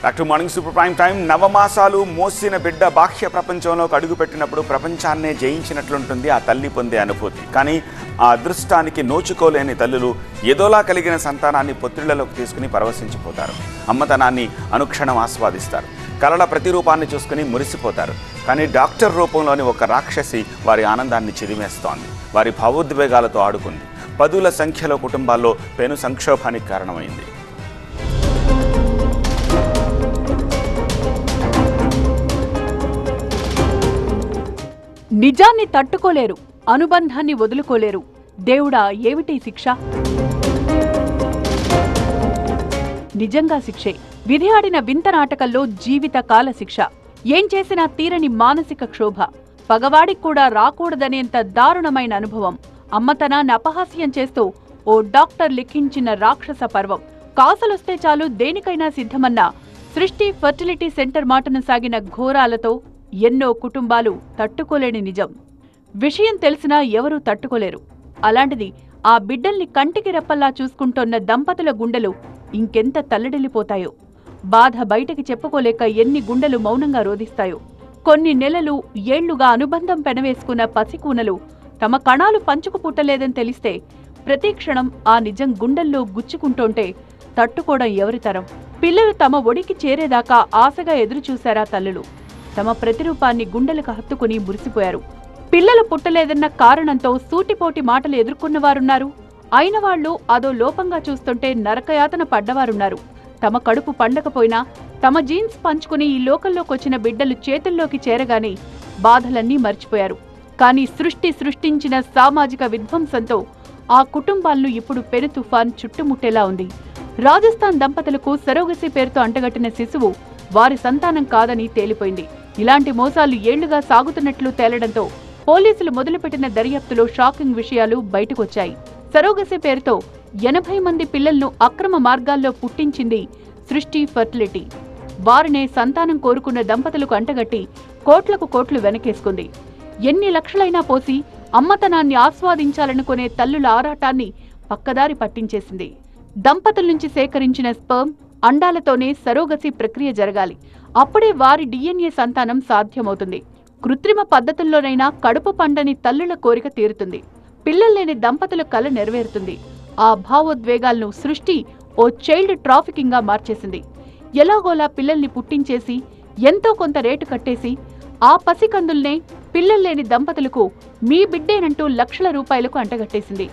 Back to morning super prime time. నవమాసాలు మోసిన బిడ్డ బాహ్య ప్రపంచంలోకి అడుగుపెట్టినప్పుడు ప్రపంచాన్నే జయించినట్లుంటుంది ఆ తల్లి పొందే అనుభూతి. కానీ ఆ అదృష్టానికి నోచుకోలేని తల్లులు ఏదోలా కలిగిన సంతానాన్ని పొత్తిళ్లలోకి తీసుకుని పరవశించిపోతారు. అమ్మతనాన్ని అనుక్షణం ఆస్వాదిస్తారు. కలల ప్రతిరూపాన్ని చూసుకుని మురిసిపోతారు. కానీ డాక్టర్ రూపంలోని ఒక రాక్షసి వారి ఆనందాన్ని చిదిమేస్తోంది. వారి భావోద్వేగాలతో ఆడుకుంది. పదుల సంఖ్యలో కుటుంబాల్లో పెను సంక్షోభానికి కారణమైంది. నిజాన్ని తట్టుకోలేరు, అనుబంధాన్ని వదులుకోలేరు. దేవుడా ఏమిటి శిక్ష? నిజంగా శిక్షే. విధి ఆడిన వింత నాటకంలో జీవిత కాల శిక్ష. ఏం చేసినా తీరని మానసిక క్షోభ. పగవాడికి కూడా రాకూడదనేంత దారుణమైన అనుభవం. అమ్మతనాన్ని అపహాస్యం చేస్తూ ఓ డాక్టర్ లిఖించిన రాక్షస పర్వం. కాసులొస్తే చాలు దేనికైనా సిద్ధమన్న సృష్టి ఫర్టిలిటీ సెంటర్ మాటను సాగిన ఘోరాలతో ఎన్నో కుటుంబాలు తట్టుకోలేని నిజం. విషయం తెలిసినా ఎవరూ తట్టుకోలేరు. అలాంటిది ఆ బిడ్డల్ని కంటికి రెప్పల్లా చూసుకుంటోన్న దంపతుల గుండెలు ఇంకెంత తల్లడిల్లిపోతాయో. బాధ బయటకి చెప్పుకోలేక ఎన్ని గుండెలు మౌనంగా రోధిస్తాయో. కొన్ని నెలలు ఏళ్లుగా అనుబంధం పెనవేసుకున్న పసికూనలు తమ కణాలు పంచుకు పుట్టలేదని తెలిస్తే ప్రతిక్షణం ఆ నిజం గుండెల్లో గుచ్చుకుంటోంటే తట్టుకోవడం ఎవరితరం? పిల్లలు తమ ఒడికి చేరేదాకా ఆశగా ఎదురుచూశారా తల్లులు. తమ ప్రతిరూపాన్ని గుండెలకు హత్తుకుని మురిసిపోయారు. పిల్లలు పుట్టలేదన్న కారణంతో సూటిపోటి మాటలు ఎదుర్కొన్నవారున్నారు. అయిన వాళ్లు అదో లోపంగా చూస్తుంటే నరకయాతన పడ్డవారున్నారు. తమ కడుపు పండకపోయినా తమ జీన్స్ పంచుకుని ఈ లోకంలోకొచ్చిన బిడ్డలు చేతుల్లోకి చేరగానే బాధలన్నీ మర్చిపోయారు. కానీ సృష్టించిన సామాజిక విధ్వంసంతో ఆ కుటుంబాలను ఇప్పుడు పెను తుఫాన్ చుట్టుముట్టేలా ఉంది. రాజస్థాన్ దంపతులకు సరోగసి పేరుతో అంటగట్టిన శిశువు వారి సంతానం కాదని తేలిపోయింది. ఇలాంటి మోసాలు ఏళ్లుగా సాగుతున్నట్లు తేలడంతో పోలీసులు మొదలుపెట్టిన దర్యాప్తులో షాకింగ్ విషయాలు బయటకొచ్చాయి. సరోగసి పేరుతో 80 మంది పిల్లలను అక్రమ మార్గాల్లో పుట్టించింది సృష్టి ఫర్టిలిటీ. వారినే సంతానం కోరుకున్న దంపతులకు అంటగట్టి కోట్లకు కోట్లు వెనకేసుకుంది. ఎన్ని లక్షలైనా పోసి అమ్మతనాన్ని ఆస్వాదించాలనుకునే తల్లుల ఆరాటాన్ని పక్కదారి పట్టించేసింది. దంపతుల నుంచి సేకరించిన స్పెర్మ్, అండాలతోనే సరోగసి ప్రక్రియ జరగాలి. అప్పుడే వారి DNA సంతానం సాధ్యమవుతుంది. కృత్రిమ పద్ధతుల్లోనైనా కడుపు పండని తల్లుల కోరిక తీరుతుంది. పిల్లల్లేని దంపతుల కల నెరవేరుతుంది. ఆ భావోద్వేగాలను సృష్టి ఓ చైల్డ్ ట్రాఫికింగ్గా మార్చేసింది. ఎలాగోలా పిల్లల్ని పుట్టించేసి ఎంతో కొంత రేటు కట్టేసి ఆ పసికందుల్నే పిల్లల్లేని దంపతులకు మీ బిడ్డేనంటూ లక్షల రూపాయలకు అంటగట్టేసింది.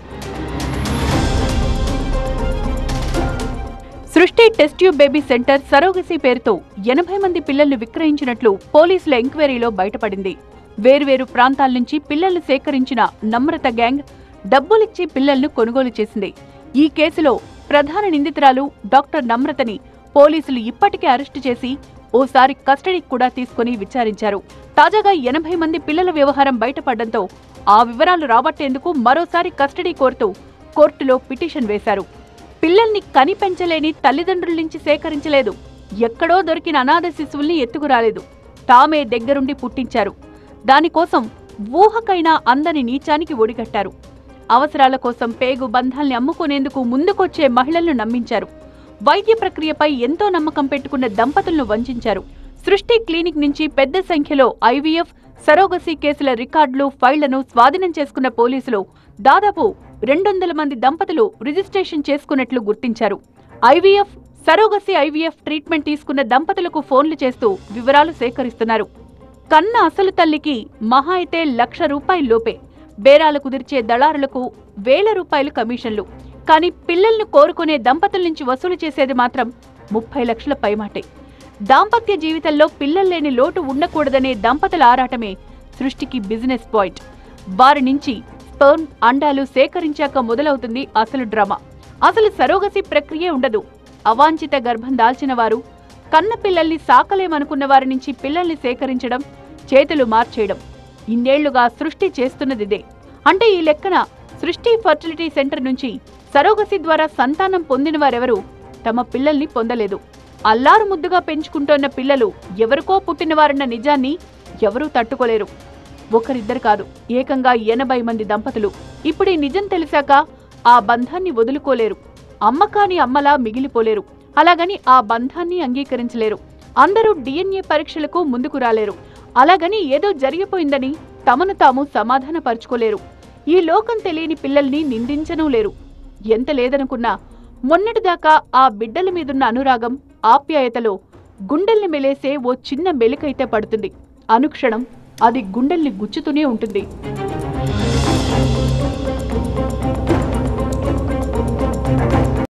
సృష్టి test tube baby centre surrogacy పేరుతో 80 మంది పిల్లల్ని విక్రయించినట్లు పోలీసుల ఎంక్వైరీలో బయటపడింది. వేర్వేరు ప్రాంతాల నుంచి పిల్లల్ని సేకరించిన నమ్రత గ్యాంగ్ డబ్బులిచ్చి పిల్లలను కొనుగోలు చేసింది. ఈ కేసులో ప్రధాన నిందితురాలు డాక్టర్ నమ్రతని పోలీసులు ఇప్పటికే అరెస్టు చేసి ఓసారి కస్టడీకి కూడా తీసుకుని విచారించారు. తాజాగా 80 మంది పిల్లల వ్యవహారం బయటపడడంతో ఆ వివరాలు రాబట్టేందుకు మరోసారి కస్టడీ కోరుతూ కోర్టులో పిటిషన్ వేశారు. పిల్లల్ని కనిపెంచలేని తల్లిదండ్రుల నుంచి సేకరించలేదు. ఎక్కడో దొరికిన అనాథ శిశువుల్ని ఎత్తుకురాలేదు. తామే దగ్గరుండి పుట్టించారు. దానికోసం ఊహకైనా అందని నీచానికి ఒడిగట్టారు. అవసరాల కోసం పేగు బంధాల్ని అమ్ముకునేందుకు ముందుకొచ్చే మహిళలను నమ్మించారు. వైద్య ప్రక్రియపై ఎంతో నమ్మకం పెట్టుకున్న దంపతులను వంచారు. సృష్టి క్లినిక్ నుంచి పెద్ద సంఖ్యలో IVF, సరోగసి కేసుల రికార్డులు, ఫైళ్లను స్వాధీనం చేసుకున్న పోలీసులు దాదాపు 200 మంది దంపతులు రిజిస్ట్రేషన్ చేసుకున్నట్లు గుర్తించారు. సరోగసి IVF ట్రీట్మెంట్ తీసుకున్న దంపతులకు ఫోన్లు చేస్తూ వివరాలు సేకరిస్తున్నారు. కన్న అసలు తల్లికి మహా అయితే ₹1,00,000 లోపే. బేరాలు కుదిర్చే దళారులకు ₹1,000 కమిషన్లు. కానీ పిల్లలను కోరుకునే దంపతుల నుంచి వసూలు చేసేది మాత్రం 30 లక్షల పైమాటే. దాంపత్య జీవితంలో పిల్లల్లేని లోటు ఉండకూడదనే దంపతుల ఆరాటమే సృష్టికి బిజినెస్ పాయింట్. వారి నుంచి స్పెర్మ్, అండాలు సేకరించాక మొదలవుతుంది అసలు డ్రామా. అసలు సరోగసి ప్రక్రియ ఉండదు. అవాంఛిత గర్భం దాల్చిన వారు, కన్న పిల్లల్ని సాకలేమనుకున్న వారి నుంచి పిల్లల్ని సేకరించడం, చేతులు మార్చేయడం ఇన్నేళ్లుగా సృష్టి చేస్తున్నదిదే. అంటే ఈ లెక్కన సృష్టి ఫర్టిలిటీ సెంటర్ నుంచి సరోగసి ద్వారా సంతానం పొందిన వారెవరూ తమ పిల్లల్ని పొందలేదు. అల్లారు ముద్దుగా పెంచుకుంటోన్న పిల్లలు ఎవరికో పుట్టినవారన్న నిజాన్ని ఎవరూ తట్టుకోలేరు. ఒకరిద్దరు కాదు, ఏకంగా 80 మంది దంపతులు. ఇప్పుడు ఈ నిజం తెలిసాక ఆ బంధాన్ని వదులుకోలేరు. అమ్మకాని అమ్మలా మిగిలిపోలేరు. అలాగని ఆ బంధాన్ని అంగీకరించలేరు. అందరూ DNA పరీక్షలకు ముందుకు రాలేరు. అలాగని ఏదో జరిగిపోయిందని తమను తాము సమాధానపరుచుకోలేరు. ఈ లోకం తెలియని పిల్లల్ని నిందించనూ లేరు. ఎంత లేదనుకున్నా మొన్నటిదాకా ఆ బిడ్డల మీదున్న అనురాగం, ఆప్యాయతలో గుండెల్ని మెలేసే ఓ చిన్న మెలికైతే పడుతుంది. అనుక్షణం అది గుండెల్ని గుచ్చుతూనే ఉంటుంది.